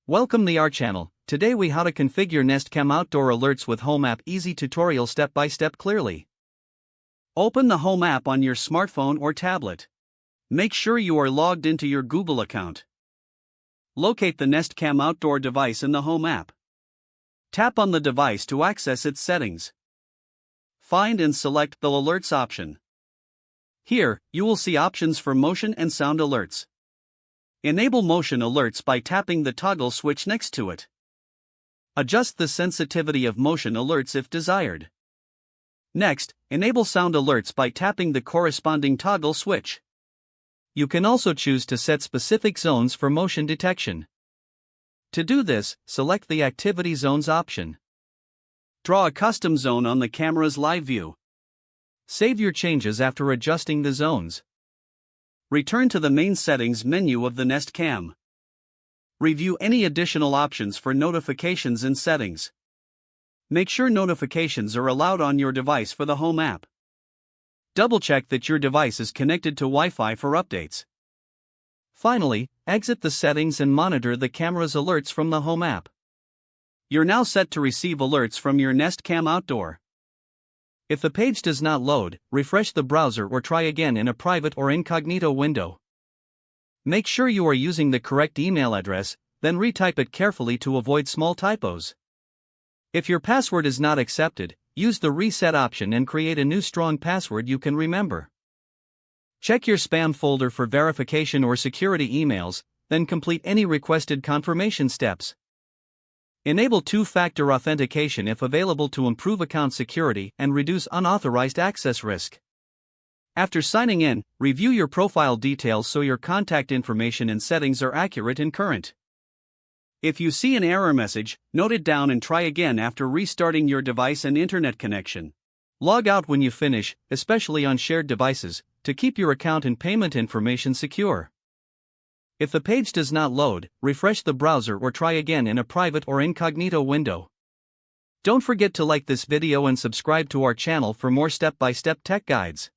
Welcome to our channel. Today we how to configure Nest Cam Outdoor Alerts with Home app. Easy tutorial step by step clearly. Open the Home app on your smartphone or tablet. Make sure you are logged into your Google account. Locate the Nest Cam Outdoor device in the Home app. Tap on the device to access its settings. Find and select the Alerts option. Here, you will see options for motion and sound alerts. Enable motion alerts by tapping the toggle switch next to it. Adjust the sensitivity of motion alerts if desired. Next, enable sound alerts by tapping the corresponding toggle switch. You can also choose to set specific zones for motion detection. To do this, select the Activity Zones option. Draw a custom zone on the camera's live view. Save your changes after adjusting the zones. Return to the main settings menu of the Nest Cam. Review any additional options for notifications and settings. Make sure notifications are allowed on your device for the Home app. Double-check that your device is connected to Wi-Fi for updates. Finally, exit the settings and monitor the camera's alerts from the Home app. You're now set to receive alerts from your Nest Cam Outdoor. If the page does not load, refresh the browser or try again in a private or incognito window. Make sure you are using the correct email address, then retype it carefully to avoid small typos. If your password is not accepted, use the reset option and create a new strong password you can remember. Check your spam folder for verification or security emails, then complete any requested confirmation steps. Enable two-factor authentication if available to improve account security and reduce unauthorized access risk. After signing in, review your profile details so your contact information and settings are accurate and current. If you see an error message, note it down and try again after restarting your device and internet connection. Log out when you finish, especially on shared devices, to keep your account and payment information secure. If the page does not load, refresh the browser or try again in a private or incognito window. Don't forget to like this video and subscribe to our channel for more step-by-step tech guides.